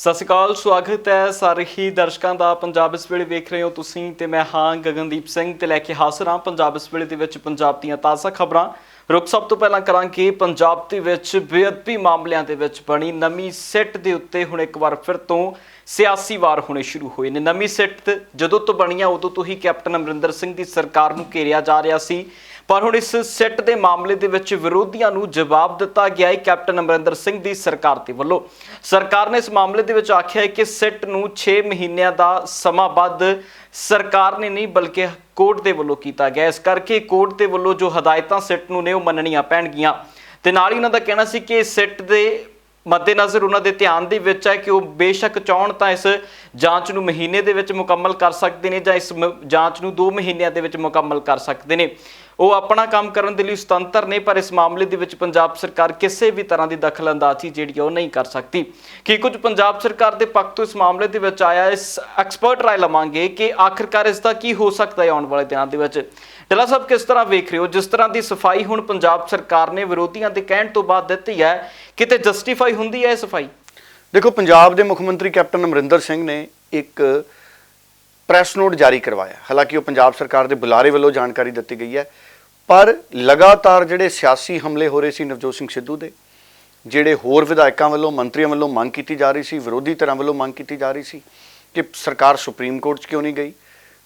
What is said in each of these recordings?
ਸਤਿ ਸ਼੍ਰੀ ਅਕਾਲ, ਸਵਾਗਤ ਹੈ ਸਾਰੇ ਹੀ ਦਰਸ਼ਕਾਂ ਦਾ। ਪੰਜਾਬ ਇਸ ਵੇਲੇ ਵੇਖ ਰਹੇ ਹੋ ਤੁਸੀਂ ਤੇ ਮੈਂ ਹਾਂ ਗਗਨਦੀਪ ਸਿੰਘ ਤੇ ਲੈ ਕੇ ਹਾਜ਼ਰ ਹਾਂ ਪੰਜਾਬ ਇਸ ਵੇਲੇ ਦੇ ਵਿੱਚ ਪੰਜਾਬ ਦੀਆਂ ਤਾਜ਼ਾ ਖਬਰਾਂ। ਰੁਕ ਸਭ ਤੋਂ ਪਹਿਲਾਂ ਕਰਾਂਗੇ ਪੰਜਾਬ ਦੇ ਵਿੱਚ ਬੇਅਦਬੀ ਮਾਮਲਿਆਂ ਦੇ ਵਿੱਚ ਬਣੀ ਨਵੀਂ ਸਿੱਟ ਦੇ ਉੱਤੇ ਹੁਣ ਇੱਕ ਵਾਰ ਫਿਰ ਤੋਂ ਸਿਆਸੀ ਵਾਰ ਹੋਣੇ ਸ਼ੁਰੂ ਹੋਏ ਨੇ। ਨਵੀਂ ਸਿੱਟ ਜਦੋਂ ਤੋਂ ਬਣੀਆਂ ਉਦੋਂ ਤੋਂ ਹੀ ਕੈਪਟਨ ਅਮਰਿੰਦਰ ਸਿੰਘ ਦੀ ਸਰਕਾਰ ਨੂੰ ਘੇਰਿਆ ਜਾ ਰਿਹਾ ਸੀ, ਪਰ ਹੁਣ ਇਸ ਸਿੱਟ ਦੇ ਮਾਮਲੇ ਦੇ ਵਿੱਚ ਵਿਰੋਧੀਆਂ ਨੂੰ ਜਵਾਬ ਦਿੱਤਾ ਗਿਆ ਹੈ ਕੈਪਟਨ ਅਮਰਿੰਦਰ ਸਿੰਘ ਦੀ ਸਰਕਾਰ ਦੇ ਵੱਲੋਂ। ਸਰਕਾਰ ਨੇ ਇਸ ਮਾਮਲੇ ਦੇ ਵਿੱਚ ਆਖਿਆ ਹੈ ਕਿ ਸਿੱਟ ਨੂੰ 6 ਮਹੀਨਿਆਂ ਦਾ ਸਮਾਂ ਵੱਧ ਸਰਕਾਰ ਨੇ ਨਹੀਂ ਬਲਕਿ ਕੋਰਟ ਦੇ ਵੱਲੋਂ ਕੀਤਾ ਗਿਆ। ਇਸ ਕਰਕੇ ਕੋਰਟ ਦੇ ਵੱਲੋਂ ਜੋ ਹਦਾਇਤਾਂ ਸਿੱਟ ਨੂੰ ਨੇ ਉਹ ਮੰਨਣੀਆਂ ਪੈਣਗੀਆਂ ਤੇ ਨਾਲ ਹੀ ਉਹਨਾਂ ਦਾ ਕਹਿਣਾ ਸੀ ਕਿ ਸਿੱਟ ਦੇ ਮੱਦੇਨਜ਼ਰ ਉਹਨਾਂ ਦੇ ਧਿਆਨ ਦੇ ਵਿੱਚ ਹੈ ਕਿ ਉਹ ਬੇਸ਼ੱਕ ਚਾਹਣ ਤਾਂ ਇਸ ਜਾਂਚ ਨੂੰ ਮਹੀਨੇ ਦੇ ਵਿੱਚ ਮੁਕੰਮਲ ਕਰ ਸਕਦੇ ਨੇ ਜਾਂ ਇਸ ਜਾਂਚ ਨੂੰ 2 ਮਹੀਨਿਆਂ ਦੇ ਵਿੱਚ ਮੁਕੰਮਲ ਕਰ ਸਕਦੇ ਨੇ। ਉਹ ਆਪਣਾ ਕੰਮ ਕਰਨ ਦੇ ਲਈ ਸੁਤੰਤਰ ਨੇ, ਪਰ ਇਸ ਮਾਮਲੇ ਦੇ ਵਿੱਚ ਪੰਜਾਬ ਸਰਕਾਰ ਕਿਸੇ ਵੀ ਤਰ੍ਹਾਂ ਦੀ ਦਖਲਅੰਦਾਜ਼ੀ ਜਿਹੜੀ ਉਹ ਨਹੀਂ ਕਰ ਸਕਦੀ। ਕੀ ਕੁਝ ਪੰਜਾਬ ਸਰਕਾਰ ਦੇ ਪੱਖ ਤੋਂ ਇਸ ਮਾਮਲੇ ਦੇ ਵਿੱਚ ਆਇਆ, ਇਸ ਐਕਸਪਰਟ ਰਾਏ ਲਵਾਂਗੇ ਕਿ ਆਖਿਰਕਾਰ ਇਸ ਦਾ ਕੀ ਹੋ ਸਕਦਾ ਹੈ ਆਉਣ ਵਾਲੇ ਦਿਨਾਂ ਦੇ ਵਿੱਚ। ਡੱਲਾ ਸਾਹਿਬ, ਕਿਸ ਤਰ੍ਹਾਂ ਵੇਖ ਰਹੇ ਹੋ ਜਿਸ ਤਰ੍ਹਾਂ ਦੀ ਸਫਾਈ ਹੁਣ ਪੰਜਾਬ ਸਰਕਾਰ ਨੇ ਵਿਰੋਧੀਆਂ ਦੇ ਕਹਿਣ ਤੋਂ ਬਾਅਦ ਦਿੱਤੀ ਹੈ, ਕਿਤੇ ਜਸਟੀਫਾਈ ਹੁੰਦੀ ਹੈ ਇਹ ਸਫਾਈ? ਦੇਖੋ, ਪੰਜਾਬ ਦੇ ਮੁੱਖ ਮੰਤਰੀ ਕੈਪਟਨ ਅਮਰਿੰਦਰ ਸਿੰਘ ਨੇ ਇੱਕ ਪ੍ਰੈਸ ਨੋਟ ਜਾਰੀ ਕਰਵਾਇਆ। ਹਾਲਾਂਕਿ ਉਹ ਪੰਜਾਬ ਸਰਕਾਰ ਦੇ ਬੁਲਾਰੇ ਵੱਲੋਂ ਜਾਣਕਾਰੀ ਦਿੱਤੀ ਗਈ ਹੈ, ਪਰ ਲਗਾਤਾਰ ਜਿਹੜੇ ਸਿਆਸੀ ਹਮਲੇ ਹੋ ਰਹੇ ਸੀ ਨਵਜੋਤ ਸਿੰਘ ਸਿੱਧੂ ਦੇ, ਜਿਹੜੇ ਹੋਰ ਵਿਧਾਇਕਾਂ ਵੱਲੋਂ ਮੰਤਰੀਆਂ ਵੱਲੋਂ ਮੰਗ ਕੀਤੀ ਜਾ ਰਹੀ ਸੀ, ਵਿਰੋਧੀ ਧਿਰਾਂ ਵੱਲੋਂ ਮੰਗ ਕੀਤੀ ਜਾ ਰਹੀ ਸੀ ਕਿ ਸਰਕਾਰ ਸੁਪਰੀਮ ਕੋਰਟ 'ਚ ਕਿਉਂ ਨਹੀਂ ਗਈ।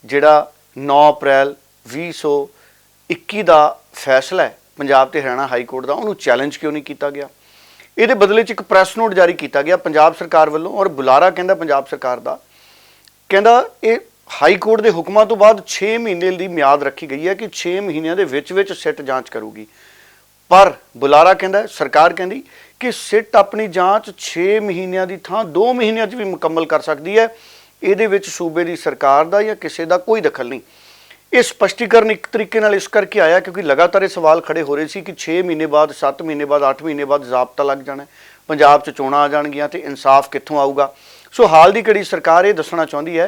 ਜਿਹੜਾ 9 ਅਪ੍ਰੈਲ 2021 ਦਾ ਫੈਸਲਾ ਹੈ ਪੰਜਾਬ ਤੇ ਹਰਿਆਣਾ ਹਾਈ ਕੋਰਟ ਦਾ, ਉਹਨੂੰ ਚੈਲੰਜ ਕਿਉਂ ਨਹੀਂ ਕੀਤਾ ਗਿਆ। ਇਹਦੇ ਬਦਲੇ 'ਚ ਇੱਕ ਪ੍ਰੈਸ ਨੋਟ ਜਾਰੀ ਕੀਤਾ ਗਿਆ ਪੰਜਾਬ ਸਰਕਾਰ ਵੱਲੋਂ, ਔਰ ਬੁਲਾਰਾ ਕਹਿੰਦਾ ਪੰਜਾਬ ਸਰਕਾਰ ਦਾ, ਕਹਿੰਦਾ ਇਹ ਹਾਈ ਕੋਰਟ ਦੇ ਹੁਕਮਾਂ ਤੋਂ ਬਾਅਦ 6 ਮਹੀਨੇ ਦੀ ਮਿਆਦ ਰੱਖੀ ਗਈ ਹੈ ਕਿ 6 ਮਹੀਨਿਆਂ ਦੇ ਵਿੱਚ ਸਿੱਟ ਜਾਂਚ ਕਰੂਗੀ। ਪਰ ਬੁਲਾਰਾ ਕਹਿੰਦਾ, ਸਰਕਾਰ ਕਹਿੰਦੀ ਕਿ ਸਿੱਟ ਆਪਣੀ ਜਾਂਚ 6 ਮਹੀਨਿਆਂ ਦੀ ਥਾਂ 2 ਮਹੀਨਿਆਂ 'ਚ ਵੀ ਮੁਕੰਮਲ ਕਰ ਸਕਦੀ ਹੈ। ਇਹਦੇ ਵਿੱਚ ਸੂਬੇ ਦੀ ਸਰਕਾਰ ਦਾ ਜਾਂ ਕਿਸੇ ਦਾ ਕੋਈ ਦਖਲ ਨਹੀਂ। ਇਹ ਸਪਸ਼ਟੀਕਰਨ ਇੱਕ ਤਰੀਕੇ ਨਾਲ ਇਸ ਕਰਕੇ ਆਇਆ ਕਿਉਂਕਿ ਲਗਾਤਾਰ ਇਹ ਸਵਾਲ ਖੜੇ ਹੋ ਰਹੇ ਸੀ ਕਿ 6 ਮਹੀਨੇ ਬਾਅਦ, 7 ਮਹੀਨੇ ਬਾਅਦ, 8 ਮਹੀਨੇ ਬਾਅਦ ਜ਼ਾਬਤਾ ਲੱਗ ਜਾਣਾ, ਪੰਜਾਬ 'ਚ ਚੋਣਾਂ ਆ ਜਾਣਗੀਆਂ ਤੇ ਇਨਸਾਫ ਕਿੱਥੋਂ ਆਊਗਾ। ਸੋ ਹਾਲ ਦੀ ਘੜੀ ਸਰਕਾਰ ਇਹ ਦੱਸਣਾ ਚਾਹੁੰਦੀ ਹੈ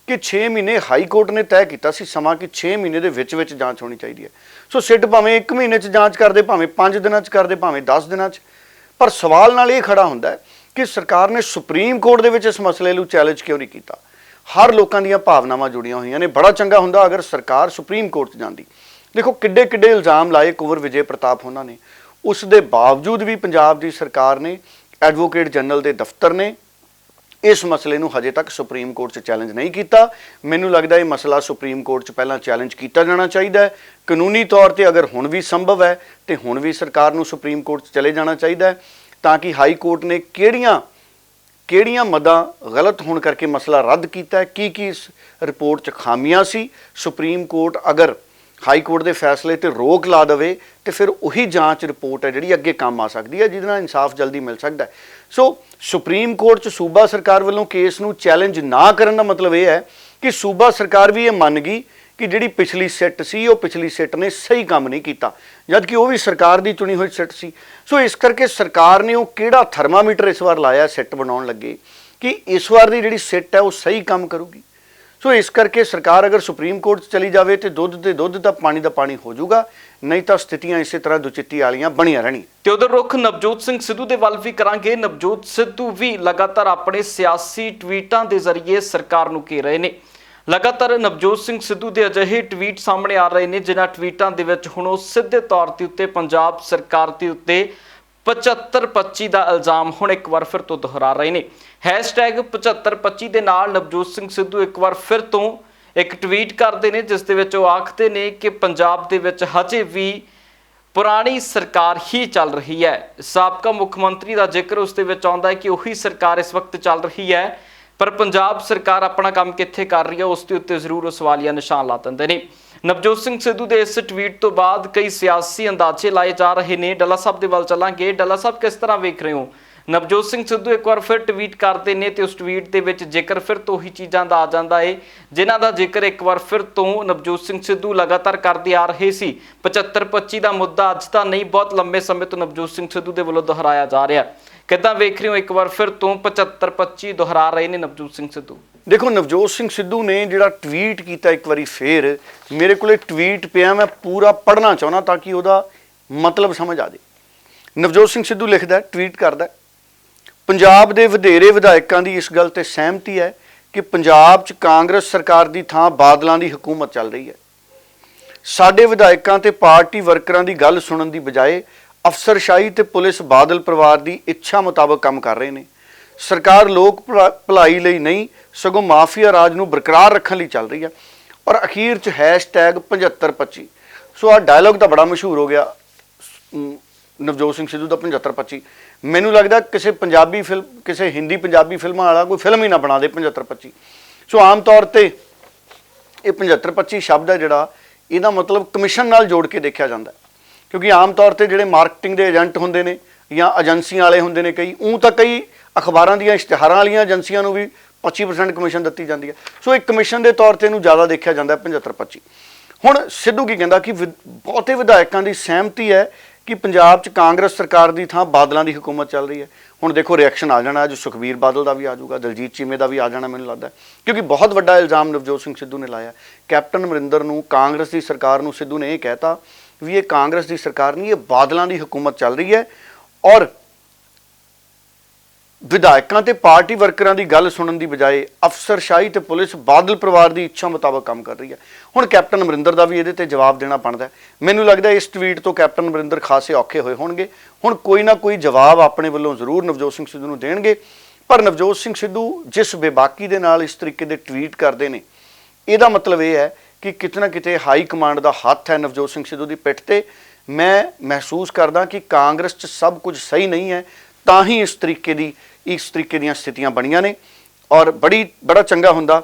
ਕਿ 6 ਮਹੀਨੇ ਹਾਈ ਕੋਰਟ ਨੇ ਤੈਅ ਕੀਤਾ ਸੀ ਸਮਾਂ ਕਿ 6 ਮਹੀਨੇ ਦੇ ਵਿੱਚ ਜਾਂਚ ਹੋਣੀ ਚਾਹੀਦੀ ਹੈ। ਸੋ ਸਿੱਟ ਭਾਵੇਂ 1 ਮਹੀਨੇ 'ਚ ਜਾਂਚ ਕਰਦੇ, ਭਾਵੇਂ 5 ਦਿਨਾਂ 'ਚ ਕਰਦੇ, ਭਾਵੇਂ 10 ਦਿਨਾਂ 'ਚ, ਪਰ ਸਵਾਲ ਨਾਲ ਇਹ ਖੜਾ ਹੁੰਦਾ ਹੈ ਕਿ ਸਰਕਾਰ ਨੇ ਸੁਪਰੀਮ ਕੋਰਟ ਦੇ ਵਿੱਚ ਇਸ ਮਸਲੇ ਨੂੰ ਚੈਲੰਜ ਕਿਉਂ ਨਹੀਂ ਕੀਤਾ। ਹਰ ਲੋਕਾਂ ਦੀਆਂ ਭਾਵਨਾਵਾਂ ਜੁੜੀਆਂ ਹੋਈਆਂ ਨੇ। ਬੜਾ ਚੰਗਾ ਹੁੰਦਾ ਅਗਰ ਸਰਕਾਰ ਸੁਪਰੀਮ ਕੋਰਟ 'ਚ ਜਾਂਦੀ। ਦੇਖੋ ਕਿੱਡੇ ਇਲਜ਼ਾਮ ਲਾਏ ਕੁੰਵਰ ਵਿਜੇ ਪ੍ਰਤਾਪ ਉਹਨਾਂ ਨੇ, ਉਸ ਦੇ ਬਾਵਜੂਦ ਵੀ ਪੰਜਾਬ ਦੀ ਸਰਕਾਰ ਨੇ, ਐਡਵੋਕੇਟ ਜਨਰਲ ਦੇ ਦਫ਼ਤਰ ਨੇ ਇਸ ਮਸਲੇ ਨੂੰ ਹਜੇ ਤੱਕ ਸੁਪਰੀਮ ਕੋਰਟ 'ਚ ਚੈਲੰਜ ਨਹੀਂ ਕੀਤਾ। ਮੈਨੂੰ ਲੱਗਦਾ ਇਹ ਮਸਲਾ ਸੁਪਰੀਮ ਕੋਰਟ 'ਚ ਪਹਿਲਾਂ ਚੈਲੰਜ ਕੀਤਾ ਜਾਣਾ ਚਾਹੀਦਾ ਹੈ। ਕਾਨੂੰਨੀ ਤੌਰ ਤੇ ਅਗਰ ਹੁਣ ਵੀ ਸੰਭਵ ਹੈ ਤੇ ਹੁਣ ਵੀ ਸਰਕਾਰ ਨੂੰ ਸੁਪਰੀਮ ਕੋਰਟ 'ਚ ਚਲੇ ਜਾਣਾ ਚਾਹੀਦਾ ਹੈ ਤਾਂ ਕਿ ਹਾਈ ਕੋਰਟ ਨੇ ਕਿਹੜੀਆਂ ਮਦਾਂ ਗਲਤ ਹੋਣ ਕਰਕੇ ਮਸਲਾ ਰੱਦ ਕੀਤਾ ਹੈ, ਕੀ ਇਸ ਰਿਪੋਰਟ 'ਚ ਖਾਮੀਆਂ ਸੀ। ਸੁਪਰੀਮ ਕੋਰਟ ਅਗਰ ਹਾਈ ਕੋਰਟ ਦੇ ਫੈਸਲੇ ਤੇ ਰੋਕ ਲਾ ਦੇਵੇ ਤੇ ਫਿਰ ਉਹੀ ਜਾਂਚ ਰਿਪੋਰਟ ਹੈ ਜਿਹੜੀ ਅੱਗੇ ਕੰਮ ਆ ਸਕਦੀ ਹੈ, ਜਿਹਦੇ ਨਾਲ ਇਨਸਾਫ ਜਲਦੀ ਮਿਲ ਸਕਦਾ ਹੈ। ਸੋ ਸੁਪਰੀਮ ਕੋਰਟ 'ਚ ਸੂਬਾ ਸਰਕਾਰ ਵੱਲੋਂ ਕੇਸ ਨੂੰ ਚੈਲੰਜ ਨਾ ਕਰਨ ਦਾ ਮਤਲਬ ਇਹ ਹੈ ਕਿ ਸੂਬਾ ਸਰਕਾਰ ਵੀ ਇਹ ਮੰਨ ਗਈ ਕਿ ਜਿਹੜੀ ਪਿਛਲੀ ਸਿੱਟ ਸੀ ਉਹ ਪਿਛਲੀ ਸਿੱਟ ਨੇ ਸਹੀ ਕੰਮ ਨਹੀਂ ਕੀਤਾ, ਜਦ ਕਿ ਉਹ ਵੀ ਸਰਕਾਰ ਦੀ ਚੁਣੀ ਹੋਈ ਸਿੱਟ ਸੀ। ਸੋ ਇਸ ਕਰਕੇ ਸਰਕਾਰ ਨੇ ਉਹ ਕਿਹੜਾ ਥਰਮਾਮੀਟਰ ਇਸ ਵਾਰ ਲਾਇਆ ਸਿੱਟ ਬਣਾਉਣ ਲੱਗੇ ਕਿ ਇਸ ਵਾਰ ਦੀ ਜਿਹੜੀ ਸਿੱਟ ਹੈ ਉਹ ਸਹੀ ਕੰਮ ਕਰੂਗੀ। ਸੋ ਇਸ ਕਰਕੇ ਸਰਕਾਰ ਅਗਰ ਸੁਪਰੀਮ ਕੋਰਟ 'ਚ ਚਲੀ ਜਾਵੇ ਤੇ ਦੁੱਧ ਤੇ ਦੁੱਧ ਤਾਂ ਪਾਣੀ ਦਾ ਪਾਣੀ ਹੋ ਜਾਊਗਾ, ਨਹੀਂ ਤਾਂ ਸਥਿਤੀਆਂ ਇਸੇ ਤਰ੍ਹਾਂ ਦੁਚਿੱਤੀ ਵਾਲੀਆਂ ਬਣੀਆਂ ਰਹਿਣੀਆਂ। ਤੇ ਉਧਰ ਰੁੱਖ ਨਵਜੋਤ ਸਿੰਘ ਸਿੱਧੂ ਦੇ ਵੱਲ ਵੀ ਕਰਾਂਗੇ। ਨਵਜੋਤ ਸਿੱਧੂ ਵੀ ਲਗਾਤਾਰ ਆਪਣੇ ਸਿਆਸੀ ਟਵੀਟਾਂ ਦੇ ਜ਼ਰੀਏ ਸਰਕਾਰ ਨੂੰ ਘੇਰ ਰਹੇ ਨੇ। ਲਗਾਤਾਰ ਨਵਜੋਤ ਸਿੰਘ ਸਿੱਧੂ ਦੇ ਅਜਿਹੇ ਟਵੀਟ ਸਾਹਮਣੇ ਆ ਰਹੇ ਨੇ ਜਿਨ੍ਹਾਂ ਟਵੀਟਾਂ ਦੇ ਵਿੱਚ ਹੁਣ ਉਹ ਸਿੱਧੇ ਤੌਰ ਦੇ ਉੱਤੇ ਪੰਜਾਬ ਸਰਕਾਰ ਦੇ ਉੱਤੇ 75-25 ਦਾ ਇਲਜ਼ਾਮ ਹੁਣ ਇੱਕ ਵਾਰ ਫਿਰ ਤੋਂ ਦੁਹਰਾ ਰਹੇ ਨੇ। #7525 ਦੇ ਨਾਲ ਨਵਜੋਤ ਸਿੰਘ ਸਿੱਧੂ ਇੱਕ ਵਾਰ ਫਿਰ ਤੋਂ ਇੱਕ ਟਵੀਟ ਕਰਦੇ ਨੇ ਜਿਸ ਦੇ ਵਿੱਚ ਉਹ ਆਖਦੇ ਨੇ ਕਿ ਪੰਜਾਬ ਦੇ ਵਿੱਚ ਹਜੇ ਵੀ ਪੁਰਾਣੀ ਸਰਕਾਰ ਹੀ ਚੱਲ ਰਹੀ ਹੈ। ਸਾਬਕਾ ਮੁੱਖ ਮੰਤਰੀ ਦਾ ਜ਼ਿਕਰ ਉਸ ਦੇ ਵਿੱਚ ਆਉਂਦਾ ਹੈ ਕਿ ਉਹੀ ਸਰਕਾਰ ਇਸ ਵਕਤ ਚੱਲ ਰਹੀ ਹੈ, ਪਰ ਪੰਜਾਬ ਸਰਕਾਰ ਆਪਣਾ ਕੰਮ ਕਿੱਥੇ ਕਰ ਰਹੀ ਹੈ ਉਸ ਦੇ ਉੱਤੇ ਜ਼ਰੂਰ ਉਹ ਸਵਾਲੀਆ ਨਿਸ਼ਾਨ ਲਾ ਦਿੰਦੇ ਨੇ। ਨਵਜੋਤ ਸਿੰਘ ਸਿੱਧੂ ਦੇ ਇਸ ਟਵੀਟ ਤੋਂ ਬਾਅਦ ਕਈ ਸਿਆਸੀ ਅੰਦਾਜ਼ੇ ਲਾਏ ਜਾ ਰਹੇ ਨੇ। ਡੱਲਾ ਸਾਹਿਬ ਦੇ ਵੱਲ ਚੱਲਾਂਗੇ। ਡੱਲਾ ਸਾਹਿਬ, ਕਿਸ ਤਰ੍ਹਾਂ ਵੇਖ ਰਹੇ ਹੋ? ਨਵਜੋਤ ਸਿੰਘ ਸਿੱਧੂ ਇੱਕ ਵਾਰ ਫਿਰ ਟਵੀਟ ਕਰਦੇ ਨੇ ਤੇ ਉਸ ਟਵੀਟ ਦੇ ਵਿੱਚ ਜ਼ਿਕਰ ਫਿਰ ਤੋਂ ਉਹੀ ਚੀਜ਼ਾਂ ਦਾ ਆ ਜਾਂਦਾ ਹੈ ਜਿਨ੍ਹਾਂ ਦਾ ਜ਼ਿਕਰ ਇੱਕ ਵਾਰ ਫਿਰ ਤੋਂ ਨਵਜੋਤ ਸਿੰਘ ਸਿੱਧੂ ਲਗਾਤਾਰ ਕਰਦੇ ਆ ਰਹੇ ਸੀ। 75-25 ਦਾ ਮੁੱਦਾ ਅੱਜ ਤਾਂ ਨਹੀਂ, ਬਹੁਤ ਲੰਬੇ ਸਮੇਂ ਤੋਂ ਨਵਜੋਤ ਸਿੰਘ ਸਿੱਧੂ ਦੇ ਵੱਲੋਂ ਦੁਹਰਾਇਆ ਜਾ ਰਿਹਾ। ਕਿੱਦਾਂ ਵੇਖ ਰਹੇ ਹੋ? ਇੱਕ ਵਾਰ ਫਿਰ ਤੋਂ 75-25 ਦੁਹਰਾ ਰਹੇ ਨੇ ਨਵਜੋਤ ਸਿੰਘ ਸਿੱਧੂ। ਦੇਖੋ, ਨਵਜੋਤ ਸਿੰਘ ਸਿੱਧੂ ਨੇ ਜਿਹੜਾ ਟਵੀਟ ਕੀਤਾ ਇੱਕ ਵਾਰੀ ਫੇਰ, ਮੇਰੇ ਕੋਲੇ ਟਵੀਟ ਪਿਆ, ਮੈਂ ਪੂਰਾ ਪੜ੍ਹਨਾ ਚਾਹੁੰਦਾ ਤਾਂ ਕਿ ਉਹਦਾ ਮਤਲਬ ਸਮਝ ਆ ਜਾਏ। ਨਵਜੋਤ ਸਿੰਘ ਸਿੱਧੂ ਲਿਖਦਾ, ਟਵੀਟ ਕਰਦਾ, ਪੰਜਾਬ ਦੇ ਵਧੇਰੇ ਵਿਧਾਇਕਾਂ ਦੀ ਇਸ ਗੱਲ ਤੇ ਸਹਿਮਤੀ ਹੈ ਕਿ ਪੰਜਾਬ 'ਚ ਕਾਂਗਰਸ ਸਰਕਾਰ ਦੀ ਥਾਂ ਬਾਦਲਾਂ ਦੀ ਹਕੂਮਤ ਚੱਲ ਰਹੀ ਹੈ। ਸਾਡੇ ਵਿਧਾਇਕਾਂ ਤੇ ਪਾਰਟੀ ਵਰਕਰਾਂ ਦੀ ਗੱਲ ਸੁਣਨ ਦੀ ਬਜਾਏ ਅਫਸਰਸ਼ਾਹੀ ਤੇ ਪੁਲਿਸ ਬਾਦਲ ਪਰਿਵਾਰ ਦੀ ਇੱਛਾ ਮੁਤਾਬਕ ਕੰਮ ਕਰ ਰਹੇ ਨੇ। ਸਰਕਾਰ ਲੋਕ ਭਲਾਈ ਲਈ ਨਹੀਂ ਸਗੋਂ ਮਾਫੀਆ ਰਾਜ ਨੂੰ ਬਰਕਰਾਰ ਰੱਖਣ ਲਈ ਚੱਲ ਰਹੀ ਹੈ। ਔਰ ਅਖੀਰ 'ਚ #7525 ਸੋ ਆਹ ਡਾਇਲੌਗ ਤਾਂ ਬੜਾ ਮਸ਼ਹੂਰ ਹੋ ਗਿਆ ਨਵਜੋਤ ਸਿੰਘ ਸਿੱਧੂ ਦਾ 7525। ਮੈਨੂੰ ਲੱਗਦਾ ਕਿਸੇ ਪੰਜਾਬੀ ਫਿਲਮ ਕਿਸੇ ਹਿੰਦੀ ਪੰਜਾਬੀ ਫਿਲਮਾਂ ਵਾਲਾ ਕੋਈ ਫਿਲਮ ਹੀ ਨਾ ਬਣਾ ਦੇ 7525। ਸੋ ਆਮ ਤੌਰ ਤੇ ਇਹ 7525 ਸ਼ਬਦ ਹੈ ਜਿਹੜਾ ਇਹਦਾ ਮਤਲਬ ਕਮਿਸ਼ਨ ਨਾਲ ਜੋੜ ਕੇ ਦੇਖਿਆ ਜਾਂਦਾ, ਕਿਉਂਕਿ ਆਮ ਤੌਰ ਤੇ ਜਿਹੜੇ ਮਾਰਕੀਟਿੰਗ ਦੇ ਏਜੰਟ ਹੁੰਦੇ ਨੇ ਜਾਂ ਏਜੰਸੀਆਂ ਵਾਲੇ ਹੁੰਦੇ ਨੇ, ਕਈ ਅਖਬਾਰਾਂ ਦੀਆਂ ਇਸ਼ਤਿਹਾਰਾਂ ਵਾਲੀਆਂ ਏਜੰਸੀਆਂ ਨੂੰ ਵੀ 25% ਕਮਿਸ਼ਨ ਦਿੱਤੀ ਜਾਂਦੀ ਹੈ। ਸੋ ਇੱਕ ਕਮਿਸ਼ਨ ਦੇ ਤੌਰ ਤੇ ਇਹਨੂੰ ਜ਼ਿਆਦਾ ਦੇਖਿਆ ਜਾਂਦਾ 7525। ਹੁਣ ਸਿੱਧੂ ਕੀ ਕਹਿੰਦਾ ਕਿ ਬਹੁਤੇ ਵਿਧਾਇਕਾਂ ਦੀ ਸਹਿਮਤੀ ਹੈ ਕਿ ਪੰਜਾਬ 'ਚ ਕਾਂਗਰਸ ਸਰਕਾਰ ਦੀ ਥਾਂ ਬਾਦਲਾਂ ਦੀ ਹਕੂਮਤ ਚੱਲ ਰਹੀ ਹੈ। ਹੁਣ ਦੇਖੋ ਰਿਐਕਸ਼ਨ ਆ ਜਾਣਾ, ਅੱਜ ਸੁਖਬੀਰ ਬਾਦਲ ਦਾ ਵੀ ਆ ਜਾਊਗਾ, ਦਲਜੀਤ ਚੀਮੇ ਦਾ ਵੀ ਆ ਜਾਣਾ ਮੈਨੂੰ ਲੱਗਦਾ, ਕਿਉਂਕਿ ਬਹੁਤ ਵੱਡਾ ਇਲਜ਼ਾਮ ਨਵਜੋਤ ਸਿੰਘ ਸਿੱਧੂ ਨੇ ਲਾਇਆ ਕੈਪਟਨ ਅਮਰਿੰਦਰ ਨੂੰ, ਕਾਂਗਰਸ ਦੀ ਸਰਕਾਰ ਨੂੰ। ਸਿੱਧੂ ਨੇ ਇਹ ਕਹਿਤਾ ਵੀ ਇਹ ਕਾਂਗਰਸ ਦੀ ਸਰਕਾਰ ਨਹੀਂ, ਇਹ ਬਾਦਲਾਂ ਦੀ ਹਕੂਮਤ ਚੱਲ ਰਹੀ ਹੈ ਔਰ ਵਿਧਾਇਕਾਂ ਤੇ ਪਾਰਟੀ ਵਰਕਰਾਂ ਦੀ ਗੱਲ ਸੁਣਨ ਦੀ ਬਜਾਏ ਅਫਸਰਸ਼ਾਹੀ ਤੇ ਪੁਲਿਸ ਬਾਦਲ ਪਰਿਵਾਰ ਦੀ ਇੱਛਾ ਮੁਤਾਬਕ ਕੰਮ ਕਰ ਰਹੀ ਹੈ। ਹੁਣ ਕੈਪਟਨ ਅਮਰਿੰਦਰ ਦਾ ਵੀ ਇਹਦੇ ਤੇ ਜਵਾਬ ਦੇਣਾ ਬਣਦਾ। ਮੈਨੂੰ ਲੱਗਦਾ ਇਸ ਟਵੀਟ ਤੋਂ ਕੈਪਟਨ ਅਮਰਿੰਦਰ ਖਾਸੇ ਔਖੇ ਹੋਏ ਹੋਣਗੇ। ਹੁਣ ਕੋਈ ਨਾ ਕੋਈ ਜਵਾਬ ਆਪਣੇ ਵੱਲੋਂ ਜ਼ਰੂਰ ਨਵਜੋਤ ਸਿੰਘ ਸਿੱਧੂ ਨੂੰ ਦੇਣਗੇ, ਪਰ ਨਵਜੋਤ ਸਿੰਘ ਸਿੱਧੂ ਜਿਸ ਬੇਬਾਕੀ ਦੇ ਨਾਲ ਇਸ ਤਰੀਕੇ ਦੇ ਟਵੀਟ ਕਰਦੇ ਨੇ, ਇਹਦਾ ਮਤਲਬ ਇਹ ਹੈ ਕਿ ਕਿਤੇ ਨਾ ਕਿਤੇ ਹਾਈ ਕਮਾਂਡ ਦਾ ਹੱਥ ਹੈ ਨਵਜੋਤ ਸਿੰਘ ਸਿੱਧੂ ਦੀ ਪਿੱਠ ਤੇ। ਮੈਂ ਮਹਿਸੂਸ ਕਰਦਾ ਕਿ ਕਾਂਗਰਸ 'ਚ ਸਭ ਕੁਝ ਸਹੀ ਨਹੀਂ ਹੈ, ਤਾਂ ਹੀ ਇਸ ਤਰੀਕੇ ਦੀਆਂ ਸਥਿਤੀਆਂ ਬਣੀਆਂ ਨੇ। ਔਰ ਬੜਾ ਚੰਗਾ ਹੁੰਦਾ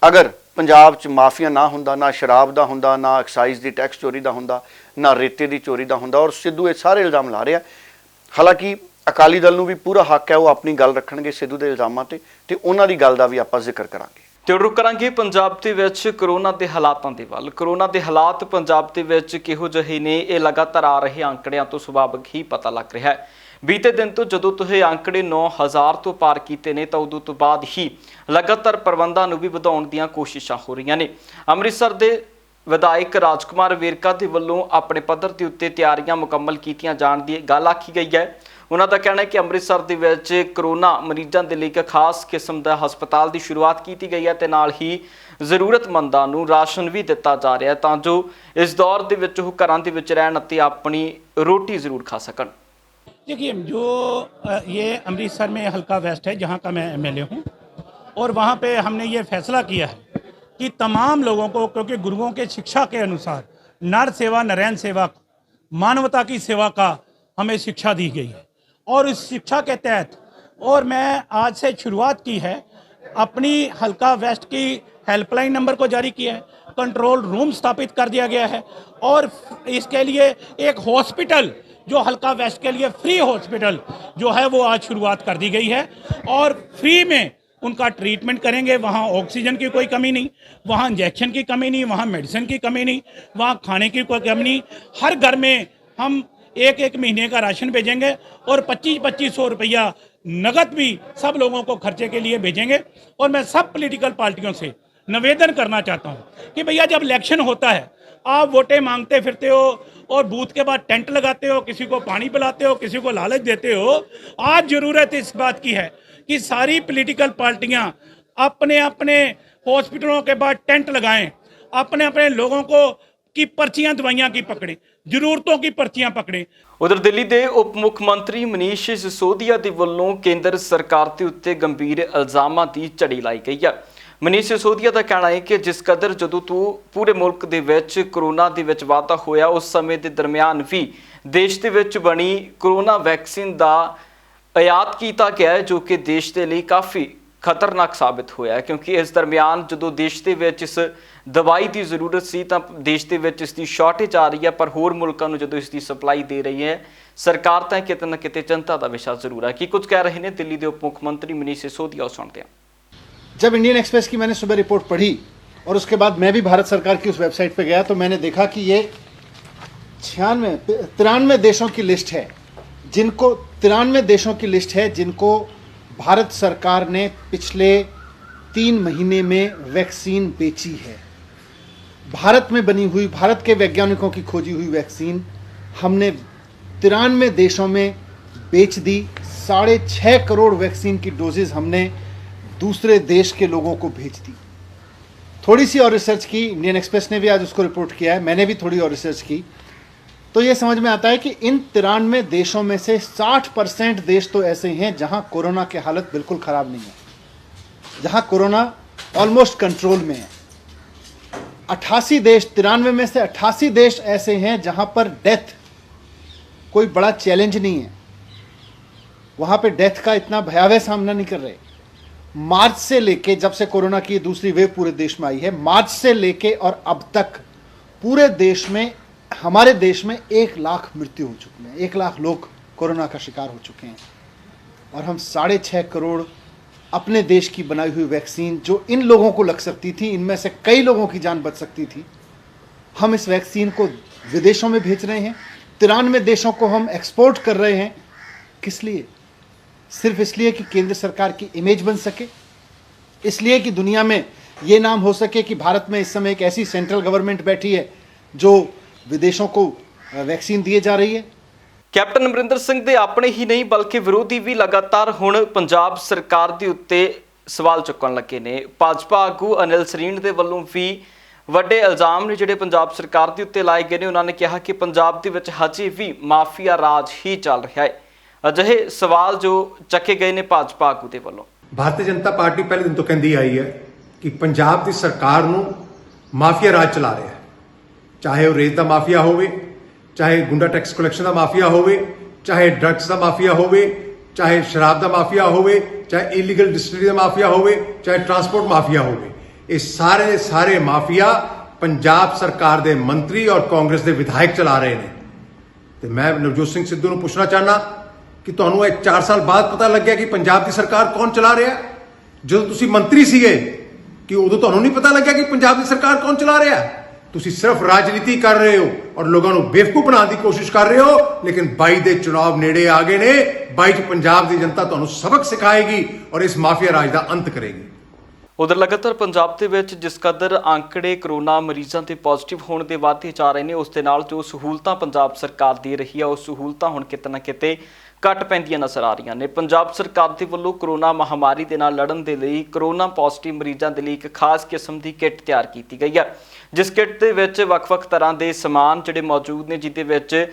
ਅਗਰ ਪੰਜਾਬ 'ਚ ਮਾਫੀਆ ਨਾ ਹੁੰਦਾ, ਨਾ ਸ਼ਰਾਬ ਦਾ ਹੁੰਦਾ, ਨਾ ਐਕਸਾਈਜ਼ ਦੀ ਟੈਕਸ ਚੋਰੀ ਦਾ ਹੁੰਦਾ, ਨਾ ਰੇਤੇ ਦੀ ਚੋਰੀ ਦਾ ਹੁੰਦਾ। ਔਰ ਸਿੱਧੂ ਇਹ ਸਾਰੇ ਇਲਜ਼ਾਮ ਲਾ ਰਿਹਾ। ਹਾਲਾਂਕਿ ਅਕਾਲੀ ਦਲ ਨੂੰ ਵੀ ਪੂਰਾ ਹੱਕ ਹੈ, ਉਹ ਆਪਣੀ ਗੱਲ ਰੱਖਣਗੇ ਸਿੱਧੂ ਦੇ ਇਲਜ਼ਾਮਾਂ ਤੇ ਉਹਨਾਂ ਦੀ ਗੱਲ ਦਾ ਵੀ ਆਪਾਂ ਜ਼ਿਕਰ ਕਰਾਂਗੇ। ਤੇ ਰੁਕ ਕਰਾਂਗੇ ਪੰਜਾਬ ਦੇ ਵਿੱਚ ਕਰੋਨਾ ਦੇ ਹਾਲਾਤਾਂ ਦੇ ਵੱਲ। ਕਰੋਨਾ ਦੇ ਹਾਲਾਤ ਪੰਜਾਬ ਦੇ ਵਿੱਚ ਕਿਹੋ ਜਿਹੇ ਨੇ, ਇਹ ਲਗਾਤਾਰ ਆ ਰਹੇ ਅੰਕੜਿਆਂ ਤੋਂ ਸੁਭਾਵਿਕ ਹੀ ਪਤਾ ਲੱਗ ਰਿਹਾ ਹੈ। ਬੀਤੇ ਦਿਨ ਤੋਂ ਜਦੋਂ ਤੁਸੀਂ ਅੰਕੜੇ 9000 ਤੋਂ ਪਾਰ ਕੀਤੇ ਨੇ ਤਾਂ ਉਦੋਂ ਤੋਂ ਬਾਅਦ ਹੀ ਲਗਾਤਾਰ ਪ੍ਰਬੰਧਾਂ ਨੂੰ ਵੀ ਵਧਾਉਣ ਦੀਆਂ ਕੋਸ਼ਿਸ਼ਾਂ ਹੋ ਰਹੀਆਂ ਨੇ। ਅੰਮ੍ਰਿਤਸਰ ਦੇ ਵਿਧਾਇਕ ਰਾਜਕੁਮਾਰ ਵੇਰਕਾ ਦੇ ਵੱਲੋਂ ਆਪਣੇ ਪੱਧਰ ਦੇ ਉੱਤੇ ਤਿਆਰੀਆਂ ਮੁਕੰਮਲ ਕੀਤੀਆਂ ਜਾਣ ਦੀ ਗੱਲ ਆਖੀ ਗਈ ਹੈ। ਉਹਨਾਂ ਦਾ ਕਹਿਣਾ ਹੈ ਕਿ ਅੰਮ੍ਰਿਤਸਰ ਦੇ ਵਿੱਚ ਕਰੋਨਾ ਮਰੀਜ਼ਾਂ ਦੇ ਲਈ ਇੱਕ ਖਾਸ ਕਿਸਮ ਦਾ ਹਸਪਤਾਲ ਦੀ ਸ਼ੁਰੂਆਤ ਕੀਤੀ ਗਈ ਹੈ ਤੇ ਨਾਲ ਹੀ ਜ਼ਰੂਰਤਮੰਦਾਂ ਨੂੰ ਰਾਸ਼ਨ ਵੀ ਦਿੱਤਾ ਜਾ ਰਿਹਾ ਹੈ ਤਾਂ ਜੋ ਇਸ ਦੌਰ ਦੇ ਵਿੱਚ ਉਹ ਘਰਾਂ ਦੇ ਵਿੱਚ ਰਹਿਣ ਅਤੇ ਆਪਣੀ ਰੋਟੀ ਜ਼ਰੂਰ ਖਾ ਸਕਣ। देखिए, जो ये अमृतसर में हल्का वेस्ट है जहाँ का मैं एमएलए हूँ, और वहाँ पे हमने ये फैसला किया है कि तमाम लोगों को, क्योंकि गुरुओं के शिक्षा के अनुसार नर सेवा नरैन सेवा, मानवता की सेवा का हमें शिक्षा दी गई है, और इस शिक्षा के तहत और मैं आज से शुरुआत की है, अपनी हल्का वेस्ट की हेल्पलाइन नंबर को जारी किया है, कंट्रोल रूम स्थापित कर दिया गया है, और इसके लिए एक हॉस्पिटल जो हल्का वेस्ट के लिए फ्री हॉस्पिटल जो है वो आज शुरुआत कर दी गई है, और फ्री में उनका ट्रीटमेंट करेंगे। वहाँ ऑक्सीजन की कोई कमी नहीं, वहाँ इंजेक्शन की कमी नहीं, वहाँ मेडिसिन की कमी नहीं, वहाँ खाने की कोई कमी नहीं। हर घर में हम एक महीने का राशन भेजेंगे और 2500 रुपया नगद भी सब लोगों को खर्चे के लिए भेजेंगे। और मैं सब पॉलिटिकल पार्टियों से निवेदन करना चाहता हूँ कि भैया जब इलेक्शन होता है आप वोटें मांगते फिरते हो और बूथ के बाद टेंट लगाते हो, किसी को पानी पिलाते हो, किसी को लालच देते हो। आज ज़रूरत इस बात की है कि सारी पॉलिटिकल पार्टियां अपने अपने हॉस्पिटलों के बाद टेंट लगाएं, अपने अपने लोगों को की पर्चियां दवाइयां की पकड़ें, जरूरतों की पर्चियां पकड़ें। ਉਧਰ ਦਿੱਲੀ ਦੇ ਉਪ ਮੁੱਖ ਮੰਤਰੀ ਮਨੀਸ਼ ਸਿਸੋਦੀਆ ਦੇ ਵੱਲੋਂ ਕੇਂਦਰ ਸਰਕਾਰ ਦੇ ਉੱਤੇ ਗੰਭੀਰ ਇਲਜ਼ਾਮਾਂ ਦੀ ਝੜੀ ਲਾਈ ਗਈ ਹੈ। ਮਨੀਸ਼ ਸਿਸੋਦੀਆ ਦਾ ਕਹਿਣਾ ਹੈ ਕਿ ਜਿਸ ਕਦਰ ਜਦੋਂ ਤੋਂ ਪੂਰੇ ਮੁਲਕ ਦੇ ਵਿੱਚ ਕਰੋਨਾ ਦੇ ਵਿੱਚ ਵਾਧਾ ਹੋਇਆ ਉਸ ਸਮੇਂ ਦੇ ਦਰਮਿਆਨ ਵੀ ਦੇਸ਼ ਦੇ ਵਿੱਚ ਬਣੀ ਕਰੋਨਾ ਵੈਕਸੀਨ ਦਾ ਆਯਾਤ ਕੀਤਾ ਗਿਆ ਹੈ ਜੋ ਕਿ ਦੇਸ਼ ਦੇ ਲਈ ਕਾਫੀ ਖਤਰਨਾਕ ਸਾਬਿਤ ਹੋਇਆ ਹੈ, ਕਿਉਂਕਿ ਇਸ ਦਰਮਿਆਨ ਜਦੋਂ ਦੇਸ਼ ਦੇ ਵਿੱਚ ਇਸ ਦਵਾਈ ਦੀ ਜ਼ਰੂਰਤ ਸੀ ਤਾਂ ਦੇਸ਼ ਦੇ ਵਿੱਚ ਇਸ ਦੀ ਸ਼ਾਰਟੇਜ ਆ ਰਹੀ ਹੈ, ਪਰ ਹੋਰ ਮੁਲਕਾਂ ਨੂੰ ਜਦੋਂ ਇਸ ਦੀ ਸਪਲਾਈ ਦੇ ਰਹੀ ਹੈ ਸਰਕਾਰ ਤਾਂ ਕਿਤੇ ਨਾ ਕਿਤੇ ਚਿੰਤਾ ਦਾ ਵਿਸ਼ਾ ਜ਼ਰੂਰ ਹੈ। ਕੀ ਕੁਝ ਕਹਿ ਰਹੇ ਨੇ ਦਿੱਲੀ ਦੇ ਉਪ ਮੁੱਖ ਮੰਤਰੀ ਮਨੀਸ਼ सिसोदिया, सुनते हैं। जब इंडियन एक्सप्रेस की मैंने सुबह रिपोर्ट पढ़ी और उसके बाद मैं भी भारत सरकार की उस वेबसाइट पे गया तो मैंने देखा कि ये 93 देशों की लिस्ट है जिनको 93 देशों की लिस्ट है जिनको भारत सरकार ने पिछले 3 महीने में वैक्सीन बेची है। भारत में बनी हुई, भारत के वैज्ञानिकों की खोजी हुई वैक्सीन हमने 93 देशों में बेच दी। 6.5 करोड़ वैक्सीन की डोजेज हमने दूसरे देश के लोगों को भेज दी। थोड़ी सी और रिसर्च की, इंडियन एक्सप्रेस ने भी आज उसको रिपोर्ट किया है, मैंने भी थोड़ी और रिसर्च की, तो ये समझ में आता है कि इन 93 देशों में से 60% देश तो ऐसे हैं जहां कोरोना की हालत बिल्कुल ख़राब नहीं है, जहां कोरोना ऑलमोस्ट कंट्रोल में है। 88 देश, 93 में से 88 देश ऐसे हैं जहां पर डेथ कोई बड़ा चैलेंज नहीं है, वहां पे डेथ का इतना भयावह सामना नहीं कर रहे। मार्च से लेके, जब से कोरोना की दूसरी वेव पूरे देश में आई है, मार्च से लेके और अब तक पूरे देश में, हमारे देश में 1 लाख मृत्यु हो चुकी है, 1 लाख लोग कोरोना का शिकार हो चुके हैं। और हम 6.5 करोड़ अपने देश की बनाई हुई वैक्सीन, जो इन लोगों को लग सकती थी, इनमें से कई लोगों की जान बच सकती थी, हम इस वैक्सीन को विदेशों में भेज रहे हैं। 93 देशों को हम एक्सपोर्ट कर रहे हैं। किस लिए? सिर्फ इसलिए कि केंद्र सरकार की इमेज बन सके, इसलिए कि दुनिया में ये नाम हो सके कि भारत में इस समय एक ऐसी सेंट्रल गवर्नमेंट बैठी है जो विदेशों को वैक्सीन दिए जा रही है। ਕੈਪਟਨ ਅਮਰਿੰਦਰ ਸਿੰਘ ਦੇ ਆਪਣੇ ਹੀ ਨਹੀਂ ਬਲਕਿ ਵਿਰੋਧੀ ਵੀ ਲਗਾਤਾਰ ਹੁਣ ਪੰਜਾਬ ਸਰਕਾਰ ਦੇ ਉੱਤੇ ਸਵਾਲ ਚੁੱਕਣ ਲੱਗੇ ਨੇ। ਭਾਜਪਾ ਆਗੂ ਅਨਿਲ ਸਰੀਨ ਦੇ ਵੱਲੋਂ ਵੀ ਵੱਡੇ ਇਲਜ਼ਾਮ ਨੇ ਜਿਹੜੇ ਪੰਜਾਬ ਸਰਕਾਰ ਦੇ ਉੱਤੇ ਲਾਏ ਗਏ ਨੇ। ਉਹਨਾਂ ਨੇ ਕਿਹਾ ਕਿ ਪੰਜਾਬ ਦੇ ਵਿੱਚ ਹਜੇ ਵੀ ਮਾਫੀਆ ਰਾਜ ਹੀ ਚੱਲ ਰਿਹਾ ਹੈ। ਅਜਿਹੇ ਸਵਾਲ ਜੋ ਚੱਕੇ ਗਏ ਨੇ ਭਾਜਪਾ ਆਗੂ ਦੇ ਵੱਲੋਂ। ਭਾਰਤੀ ਜਨਤਾ ਪਾਰਟੀ ਪਹਿਲੇ ਦਿਨ ਤੋਂ ਕਹਿੰਦੀ ਆਈ ਹੈ ਕਿ ਪੰਜਾਬ ਦੀ ਸਰਕਾਰ ਨੂੰ ਮਾਫੀਆ ਰਾਜ ਚਲਾ ਰਿਹਾ ਹੈ, ਚਾਹੇ ਉਹ ਰੇਤ ਦਾ ਮਾਫੀਆ ਹੋਵੇ, ਚਾਹੇ ਗੁੰਡਾ ਟੈਕਸ ਕਲੈਕਸ਼ਨ ਦਾ ਮਾਫੀਆ ਹੋਵੇ, ਚਾਹੇ ਡਰੱਗਸ ਦਾ ਮਾਫੀਆ ਹੋਵੇ, ਚਾਹੇ ਸ਼ਰਾਬ ਦਾ ਮਾਫੀਆ ਹੋਵੇ, ਚਾਹੇ ਇਲੀਗਲ ਡਿਸਟਿਲਰੀ ਦਾ ਮਾਫੀਆ ਹੋਵੇ, ਚਾਹੇ ਟਰਾਂਸਪੋਰਟ ਮਾਫੀਆ ਹੋਵੇ। ਇਹ ਸਾਰੇ ਮਾਫੀਆ ਪੰਜਾਬ ਸਰਕਾਰ ਦੇ ਮੰਤਰੀ ਔਰ ਕਾਂਗਰਸ ਦੇ ਵਿਧਾਇਕ ਚਲਾ ਰਹੇ ਨੇ। ਤੇ ਮੈਂ ਨਵਜੋਤ ਸਿੰਘ ਸਿੱਧੂ ਨੂੰ ਪੁੱਛਣਾ ਚਾਹਨਾ ਕਿ ਤੁਹਾਨੂੰ ਇਹ 4 ਸਾਲ ਬਾਅਦ ਪਤਾ ਲੱਗਿਆ ਕਿ ਪੰਜਾਬ ਦੀ ਸਰਕਾਰ ਕੌਣ ਚਲਾ ਰਿਹਾ? ਜਦੋਂ ਤੁਸੀਂ ਮੰਤਰੀ ਸੀਗੇ ਕਿ ਉਦੋਂ ਤੁਹਾਨੂੰ ਨਹੀਂ ਪਤਾ ਲੱਗਿਆ ਕਿ ਪੰਜਾਬ ਦੀ ਸਰਕਾਰ ਕੌਣ ਚਲਾ ਰਿਹਾ? ਤੁਸੀਂ ਸਿਰਫ ਰਾਜਨੀਤੀ ਕਰ ਰਹੇ ਹੋ ਔਰ ਲੋਕਾਂ ਨੂੰ ਬੇਵਕੂਫ ਬਣਾਉਣ ਦੀ ਕੋਸ਼ਿਸ਼ ਕਰ ਰਹੇ ਹੋ। ਲੇਕਿਨ 22 ਦੇ ਚੁਣਾਵ ਨੇੜੇ ਆ ਗਏ ਨੇ। 22 ਚ ਪੰਜਾਬ ਦੀ ਜਨਤਾ ਤੁਹਾਨੂੰ ਸਬਕ ਸਿਖਾਏਗੀ ਔਰ ਇਸ ਮਾਫੀਆ ਰਾਜ ਦਾ ਅੰਤ ਕਰੇਗੀ। ਉਧਰ ਲਗਾਤਾਰ ਪੰਜਾਬ ਦੇ ਵਿੱਚ ਜਿਸ ਕਦਰ ਅੰਕੜੇ ਕਰੋਨਾ ਮਰੀਜ਼ਾਂ ਦੇ ਪੋਜ਼ਿਟਿਵ ਹੋਣ ਦੇ ਵਧਦੇ ਜਾ ਰਹੇ ਨੇ, ਉਸ ਦੇ ਨਾਲ ਜੋ ਸਹੂਲਤਾਂ ਪੰਜਾਬ ਸਰਕਾਰ ਦੇ ਰਹੀ ਹੈ, ਉਹ ਸਹੂਲਤਾਂ ਹੁਣ ਕਿਤੇ ਨਾ ਕਿਤੇ ਘੱਟ ਪੈਂਦੀਆਂ ਨਜ਼ਰ ਆ ਰਹੀਆਂ ਨੇ। ਪੰਜਾਬ ਸਰਕਾਰ ਦੇ ਵੱਲੋਂ ਕਰੋਨਾ ਮਹਾਮਾਰੀ ਦੇ ਨਾਲ ਲੜਨ ਦੇ ਲਈ ਕਰੋਨਾ ਪੋਜ਼ਿਟਿਵ ਮਰੀਜ਼ਾਂ ਦੇ ਲਈ ਇੱਕ ਖਾਸ ਕਿਸਮ ਦੀ ਕਿੱਟ ਤਿਆਰ ਕੀਤੀ ਗਈ ਹੈ, ਜਿਸ ਕਿੱਟ ਦੇ ਵਿੱਚ ਵੱਖ-ਵੱਖ ਤਰ੍ਹਾਂ ਦੇ ਸਮਾਨ ਜਿਹੜੇ ਮੌਜੂਦ ਨੇ, ਜਿਹਦੇ ਵਿੱਚ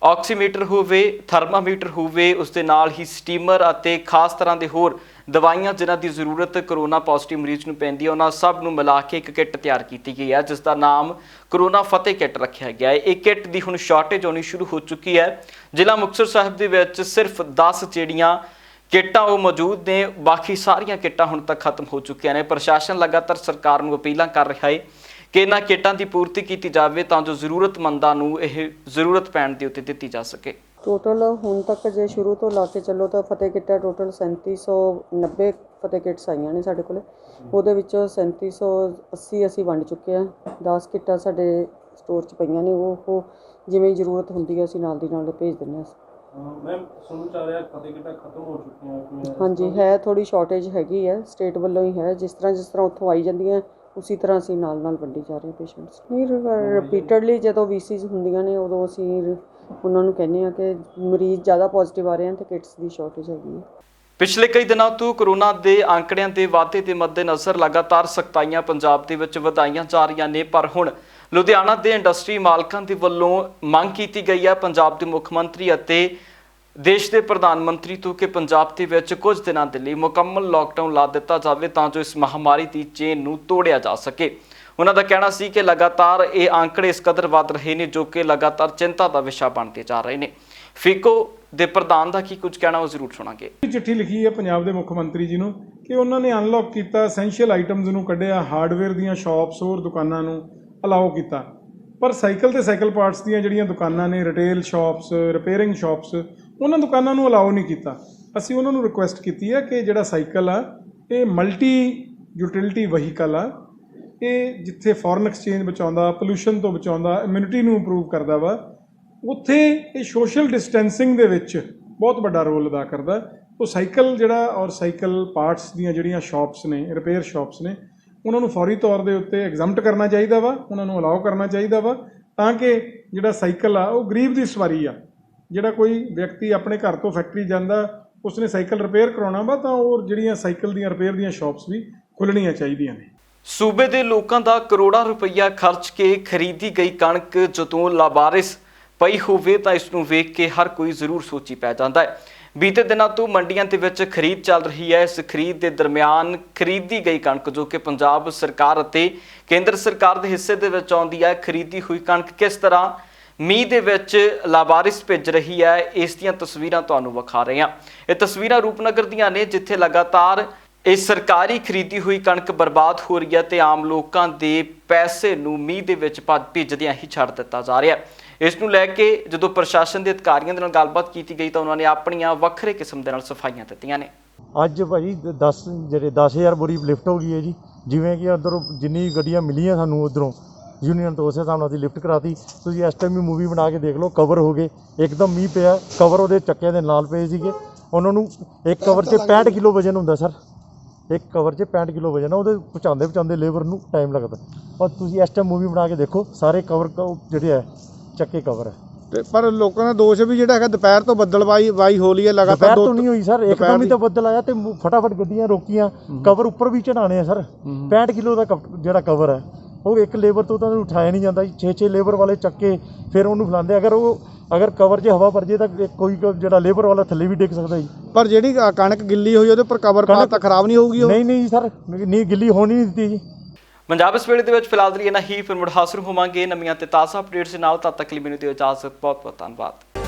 ਆਕਸੀਮੀਟਰ ਹੋਵੇ, ਥਰਮਾਮੀਟਰ ਹੋਵੇ, ਉਸ ਦੇ ਨਾਲ ਹੀ ਸਟੀਮਰ ਅਤੇ ਖਾਸ ਤਰ੍ਹਾਂ ਦੇ ਹੋਰ ਦਵਾਈਆਂ ਜਿਨ੍ਹਾਂ ਦੀ ਜ਼ਰੂਰਤ ਕਰੋਨਾ ਪੋਜ਼ਿਟਿਵ ਮਰੀਜ਼ ਨੂੰ ਪੈਂਦੀ ਹੈ, ਉਹਨਾਂ ਸਭ ਨੂੰ ਮਿਲਾ ਕੇ ਇੱਕ ਕਿੱਟ ਤਿਆਰ ਕੀਤੀ ਗਈ ਹੈ, ਜਿਸ ਦਾ ਨਾਮ ਕਰੋਨਾ ਫਤਿਹ ਕਿੱਟ ਰੱਖਿਆ ਗਿਆ ਹੈ। ਇਹ ਕਿੱਟ ਦੀ ਹੁਣ ਸ਼ਾਰਟੇਜ ਹੋਣੀ ਸ਼ੁਰੂ ਹੋ ਚੁੱਕੀ ਹੈ। ਜ਼ਿਲ੍ਹਾ ਮੁਕਤਸਰ ਸਾਹਿਬ ਦੇ ਵਿੱਚ ਸਿਰਫ 10 ਜਿਹੜੀਆਂ ਕਿੱਟਾਂ ਉਹ ਮੌਜੂਦ ਨੇ, ਬਾਕੀ ਸਾਰੀਆਂ ਕਿੱਟਾਂ ਹੁਣ ਤੱਕ ਖਤਮ ਹੋ ਚੁੱਕੀਆਂ ਨੇ। ਪ੍ਰਸ਼ਾਸਨ ਲਗਾਤਾਰ ਸਰਕਾਰ ਨੂੰ ਅਪੀਲਾਂ ਕਰ ਰਿਹਾ ਹੈ ਕਿ ਇਹਨਾਂ ਕਿੱਟਾਂ ਦੀ ਪੂਰਤੀ ਕੀਤੀ ਜਾਵੇ ਤਾਂ ਜੋ ਜ਼ਰੂਰਤਮੰਦਾਂ ਨੂੰ ਇਹ ਜ਼ਰੂਰਤ ਪੈਣ ਦੇ ਉੱਤੇ ਦਿੱਤੀ ਜਾ ਸਕੇ। ਟੋਟਲ ਹੁਣ ਤੱਕ ਜੇ ਸ਼ੁਰੂ ਤੋਂ ਲਾ ਕੇ ਚੱਲੋ ਤਾਂ ਫਤਿਹ ਕਿੱਟਾਂ ਟੋਟਲ 3790 ਫਤਿਹ ਕਿੱਟਸ ਆਈਆਂ ਨੇ ਸਾਡੇ ਕੋਲ। ਉਹਦੇ ਵਿੱਚੋਂ 3780 ਅਸੀਂ ਵੰਡ ਚੁੱਕੇ ਹਾਂ। 10 ਕਿੱਟਾਂ ਸਾਡੇ ਸਟੋਰ 'ਚ ਪਈਆਂ ਨੇ, ਉਹ ਜਿਵੇਂ ਜ਼ਰੂਰਤ ਹੁੰਦੀ ਹੈ ਅਸੀਂ ਨਾਲ ਦੀ ਨਾਲ ਭੇਜ ਦਿੰਦੇ ਹਾਂ। ਮੈਮ ਸੁਣਨ ਚ ਆ ਰਿਹਾ ਫਤਿਹ ਕਿੱਟਾਂ ਖਤਮ ਹੋ ਚੁੱਕੀਆਂ। ਹਾਂਜੀ, ਹੈ ਥੋੜੀ ਸ਼ਾਰਟੇਜ ਹੈਗੀ ਹੈ, ਸਟੇਟ ਵੱਲੋਂ ਹੀ ਹੈ। ਜਿਸ ਤਰ੍ਹਾਂ ਉੱਥੋਂ ਆਈ ਜਾਂਦੀਆਂ ਉਸੇ ਤਰ੍ਹਾਂ ਅਸੀਂ ਨਾਲ ਵੰਡੀ ਜਾ ਰਹੇ ਪੇਸ਼ੈਂਟਸ। ਨਹੀਂ, ਰਿਪੀਟਡਲੀ ਜਦੋਂ ਵੀਸੀਜ਼ ਹੁੰਦੀਆਂ ਨੇ ਉਦੋਂ ਅਸੀਂ ਉਹਨਾਂ ਨੂੰ ਕਹਿੰਦੇ ਹਾਂ ਕਿ ਮਰੀਜ਼ ਜ਼ਿਆਦਾ ਪੋਜ਼ਿਟਿਵ ਆ ਰਹੇ ਹਨ ਤੇ ਕਿਟਸ ਦੀ ਸ਼ਾਰਟੇਜ ਹੈਗੀ ਹੈ। ਪਿਛਲੇ ਕਈ ਦਿਨਾਂ ਤੋਂ ਕਰੋਨਾ ਦੇ ਅੰਕੜਿਆਂ ਦੇ ਵਾਧੇ ਦੇ ਮੱਦੇਨਜ਼ਰ ਲਗਾਤਾਰ ਸਖਤਾਈਆਂ ਪੰਜਾਬ ਦੇ ਵਿੱਚ ਵਧਾਈਆਂ ਜਾ ਰਹੀਆਂ ਨੇ, ਪਰ ਹੁਣ ਲੁਧਿਆਣਾ ਦੇ ਇੰਡਸਟਰੀ ਮਾਲਕਾਂ ਦੇ ਵੱਲੋਂ ਮੰਗ ਕੀਤੀ ਗਈ ਹੈ ਪੰਜਾਬ ਦੇ ਮੁੱਖ ਮੰਤਰੀ ਅਤੇ ਦੇਸ਼ ਦੇ ਪ੍ਰਧਾਨ ਮੰਤਰੀ ਤੋਂ ਕਿ ਪੰਜਾਬ ਦੇ ਵਿੱਚ ਕੁਝ ਦਿਨਾਂ ਦੇ ਲਈ ਮੁਕੰਮਲ ਲਾਕਡਾਊਨ ਲਾ ਦਿੱਤਾ ਜਾਵੇ ਤਾਂ ਜੋ ਇਸ ਮਹਾਮਾਰੀ ਦੀ ਚੇਨ ਨੂੰ ਤੋੜਿਆ ਜਾ ਸਕੇ। ਉਹਨਾਂ ਦਾ ਕਹਿਣਾ ਸੀ ਕਿ ਲਗਾਤਾਰ ਇਹ ਅੰਕੜੇ ਇਸ ਕਦਰ ਵੱਧ ਰਹੇ ਨੇ ਜੋ ਕਿ ਲਗਾਤਾਰ ਚਿੰਤਾ ਦਾ ਵਿਸ਼ਾ ਬਣਦੇ ਜਾ ਰਹੇ ਨੇ। ਫੀਕੋ ਦੇ ਪ੍ਰਧਾਨ ਦਾ ਕੀ ਕੁਝ ਕਹਿਣਾ ਉਹ ਜ਼ਰੂਰ ਸੁਣਾਂਗੇ। ਚਿੱਠੀ ਲਿਖੀ ਹੈ ਪੰਜਾਬ ਦੇ ਮੁੱਖ ਮੰਤਰੀ ਜੀ ਨੂੰ ਕਿ ਉਹਨਾਂ ਨੇ ਅਨਲੌਕ ਕੀਤਾ, ਐਸੈਂਸ਼ੀਅਲ ਆਈਟਮਸ ਨੂੰ ਕੱਢਿਆ, ਹਾਰਡਵੇਅਰ ਦੀਆਂ ਸ਼ਾਪਸ ਹੋਰ ਦੁਕਾਨਾਂ ਨੂੰ ਅਲਾਓ ਕੀਤਾ, ਪਰ ਸਾਈਕਲ ਤੇ ਸਾਈਕਲ ਪਾਰਟਸ ਦੀਆਂ ਜਿਹੜੀਆਂ ਦੁਕਾਨਾਂ ਨੇ, ਰਿਟੇਲ ਸ਼ਾਪਸ, ਰਿਪੇਅਰਿੰਗ ਸ਼ਾਪਸ, ਉਹਨਾਂ ਦੁਕਾਨਾਂ ਨੂੰ ਅਲਾਓ ਨਹੀਂ ਕੀਤਾ। ਅਸੀਂ ਉਹਨਾਂ ਨੂੰ ਰਿਕੁਐਸਟ ਕੀਤੀ ਹੈ ਕਿ ਜਿਹੜਾ ਸਾਈਕਲ ਆ ਇਹ ਮਲਟੀ ਯੂਟਿਲਿਟੀ ਵਹੀਕਲ ਆ, ਇਹ ਜਿੱਥੇ ਫੋਰਨ ਐਕਸਚੇਂਜ ਬਚਾਉਂਦਾ, ਪੋਲੂਸ਼ਨ ਤੋਂ ਬਚਾਉਂਦਾ, ਇਮਿਊਨਿਟੀ ਨੂੰ ਇੰਪਰੂਵ ਕਰਦਾ ਵਾ, ਉੱਥੇ ਇਹ ਸੋਸ਼ਲ ਡਿਸਟੈਂਸਿੰਗ ਦੇ ਵਿੱਚ ਬਹੁਤ ਵੱਡਾ ਰੋਲ ਅਦਾ ਕਰਦਾ। ਉਹ ਸਾਈਕਲ ਜਿਹੜਾ ਔਰ ਸਾਈਕਲ ਪਾਰਟਸ ਦੀਆਂ ਜਿਹੜੀਆਂ ਸ਼ਾਪਸ ਨੇ, ਰਿਪੇਅਰ ਸ਼ਾਪਸ ਨੇ, ਉਹਨਾਂ ਨੂੰ ਫੌਰੀ ਤੌਰ ਦੇ ਉੱਤੇ ਐਗਜ਼ੈਂਪਟ ਕਰਨਾ ਚਾਹੀਦਾ ਵਾ, ਉਹਨਾਂ ਨੂੰ ਅਲਾਓ ਕਰਨਾ ਚਾਹੀਦਾ ਵਾ ਤਾਂ ਕਿ ਜਿਹੜਾ ਸਾਈਕਲ ਆ ਉਹ ਗਰੀਬ ਦੀ ਸਵਾਰੀ ਆ, ਜਿਹੜਾ ਕੋਈ ਵਿਅਕਤੀ ਆਪਣੇ ਘਰ ਤੋਂ ਫੈਕਟਰੀ ਜਾਂਦਾ ਉਸਨੇ ਸਾਈਕਲ ਰਿਪੇਅਰ ਕਰਾਉਣਾ ਵਾ ਤਾਂ ਉਹ ਜਿਹੜੀਆਂ ਸਾਈਕਲ ਦੀਆਂ ਰਿਪੇਅਰ ਦੀਆਂ ਸ਼ਾਪਸ ਵੀ ਖੁੱਲ੍ਹਣੀਆਂ ਚਾਹੀਦੀਆਂ ਨੇ। ਸੂਬੇ ਦੇ ਲੋਕਾਂ ਦਾ ਕਰੋੜਾਂ ਰੁਪਈਆ ਖਰਚ ਕੇ ਖਰੀਦੀ ਗਈ ਕਣਕ ਜਦੋਂ ਲਾਵਾਰਿਸ ਪਈ ਹੋਵੇ ਤਾਂ ਇਸ ਨੂੰ ਵੇਖ ਕੇ ਹਰ ਕੋਈ ਜ਼ਰੂਰ ਸੋਚੀ ਪੈ ਜਾਂਦਾ ਹੈ। ਬੀਤੇ ਦਿਨਾਂ ਤੋਂ ਮੰਡੀਆਂ ਦੇ ਵਿੱਚ ਖਰੀਦ ਚੱਲ ਰਹੀ ਹੈ। ਇਸ ਖਰੀਦ ਦੇ ਦਰਮਿਆਨ ਖਰੀਦੀ ਗਈ ਕਣਕ ਜੋ ਕਿ ਪੰਜਾਬ ਸਰਕਾਰ ਅਤੇ ਕੇਂਦਰ ਸਰਕਾਰ ਦੇ ਹਿੱਸੇ ਦੇ ਵਿੱਚ ਆਉਂਦੀ ਹੈ, ਖਰੀਦੀ ਹੋਈ ਕਣਕ ਕਿਸ ਤਰ੍ਹਾਂ ਮੀਂਹ ਦੇ ਵਿੱਚ ਲਾਵਾਰਿਸ ਭਿੱਜ ਰਹੀ ਹੈ, ਇਸ ਦੀਆਂ ਤਸਵੀਰਾਂ ਤੁਹਾਨੂੰ ਵਿਖਾ ਰਹੇ ਹਾਂ। ਇਹ ਤਸਵੀਰਾਂ ਰੂਪਨਗਰ ਦੀਆਂ ਨੇ ਜਿੱਥੇ ਲਗਾਤਾਰ ਇਹ ਸਰਕਾਰੀ ਖਰੀਦੀ ਹੋਈ ਕਣਕ ਬਰਬਾਦ ਹੋ ਰਹੀ ਹੈ ਤੇ ਆਮ ਲੋਕਾਂ ਦੇ ਪੈਸੇ ਨੂੰ ਮੀਂਹ ਦੇ ਵਿੱਚ ਭਿੱਜਦਿਆਂ ਹੀ ਛੱਡ ਦਿੱਤਾ ਜਾ ਰਿਹਾ ਹੈ। ਇਸ ਨੂੰ ਲੈ ਕੇ ਜਦੋਂ ਪ੍ਰਸ਼ਾਸਨ ਦੇ ਅਧਿਕਾਰੀਆਂ ਦੇ ਨਾਲ ਗੱਲਬਾਤ ਕੀਤੀ ਗਈ ਤਾਂ ਉਹਨਾਂ ਨੇ ਆਪਣੀਆਂ ਵੱਖਰੇ ਕਿਸਮ ਦੇ ਨਾਲ ਸਫਾਈਆਂ ਦਿੱਤੀਆਂ ਨੇ। ਅੱਜ ਭਾਜੀ 10,000 ਬੋਰੀ ਲਿਫਟ ਹੋ ਗਈ ਹੈ ਜੀ। ਜਿਵੇਂ ਕਿ ਉੱਧਰੋਂ ਜਿੰਨੀ ਗੱਡੀਆਂ ਮਿਲੀਆਂ ਸਾਨੂੰ ਉੱਧਰੋਂ ਯੂਨੀਅਨ ਤੋਂ ਉਸੇ ਹਿਸਾਬ ਨਾਲ ਅਸੀਂ ਲਿਫਟ ਕਰਾਤੀ। ਤੁਸੀਂ ਇਸ ਟਾਈਮ ਵੀ ਮੂਵੀ ਬਣਾ ਕੇ ਦੇਖ ਲਓ, ਕਵਰ ਹੋ ਗਏ ਇੱਕਦਮ ਮੀਂਹ ਪਿਆ, ਕਵਰ ਉਹਦੇ ਚੱਕਿਆਂ ਦੇ ਨਾਲ ਪਏ ਸੀਗੇ। ਉਹਨਾਂ ਨੂੰ ਇੱਕ ਕਵਰ 'ਚ 65 ਕਿਲੋ ਵਜਨ ਹੁੰਦਾ ਸਰ, ਇੱਕ ਕਵਰ 'ਚ 65 ਕਿਲੋ ਵਜਨ, ਉਹਦੇ ਪਹੁੰਚਾਉਂਦੇ ਲੇਬਰ ਨੂੰ ਟਾਈਮ ਲੱਗਦਾ। ਔਰ ਤੁਸੀਂ ਇਸ ਟਾਈਮ ਮੂਵੀ ਬਣਾ ਕੇ ਦੇਖੋ, ਸਾਰੇ ਕਵਰ ਜਿਹੜੇ ਹੈ ਚੱਕੇ ਕਵਰ ਹੈ। ਤੇ ਪਰ ਲੋਕਾਂ ਦਾ ਦੋਸ਼ ਵੀ ਜਿਹੜਾ ਹੈਗਾ ਦੁਪਹਿਰ ਤੋਂ ਬੱਦਲਬਾਈ ਹੋ ਲਈ ਹੈ ਲਗਾਤਾਰ। ਦੁਪਹਿਰ ਤੋਂ ਨਹੀਂ ਹੋਈ ਸਰ, ਇੱਕਦਮ ਹੀ ਤਾਂ ਬੱਦਲ ਆਇਆ ਤੇ ਫਟਾਫਟ ਗੱਡੀਆਂ ਰੋਕੀਆਂ, ਕਵਰ ਉੱਪਰ ਵੀ ਚੜਾਣੇ ਆ ਸਰ। 65 ਕਿਲੋ ਦਾ ਜਿਹੜਾ ਕਵਰ ਹੈ ਉਹ ਇੱਕ ਲੇਬਰ ਤੋਂ ਤਾਂ ਉਠਾਇਆ ਨਹੀਂ ਜਾਂਦਾ ਜੀ। 6 ਲੇਬਰ ਵਾਲੇ ਚੱਕੇ ਫਿਰ ਉਹਨੂੰ ਫਲਾਉਂਦੇ। ਅਗਰ ਕਵਰ 'ਚ ਹਵਾ ਭਰ ਜੇ ਤਾਂ ਕੋਈ ਜਿਹੜਾ ਲੇਬਰ ਵਾਲਾ ਥੱਲੇ ਵੀ ਡਿੱਗ ਸਕਦਾ ਜੀ। ਪਰ ਜਿਹੜੀ ਕਣਕ ਗਿੱਲੀ ਹੋਈ ਉਹਦੇ ਉੱਪਰ ਕਵਰ ਪਾ ਤਾਂ ਖਰਾਬ ਨਹੀਂ ਹੋਊਗੀ ਉਹ? ਨਹੀਂ ਸਰ, ਨਹੀਂ ਗਿੱਲੀ ਹੋਣੀ ਨਹੀਂ ਦਿੱਤੀ ਜੀ। ਪੰਜਾਬ ਇਸ ਵੇਲੇ ਦੇ ਵਿੱਚ ਫਿਲਹਾਲ ਲਈ ਇਹਨਾਂ ਹੀ, ਫਿਰ ਮੁੜ ਹਾਜ਼ਰ ਹੋਵਾਂਗੇ ਨਵੀਆਂ ਤੇ ਤਾਜ਼ਾ ਅਪਡੇਟਸ ਨਾਲ। ਤਦ ਤੱਕ ਲਈ ਮੈਨੂੰ ਦਿਓ ਇਜਾਜ਼ਤ। ਬਹੁਤ ਬਹੁਤ ਧੰਨਵਾਦ।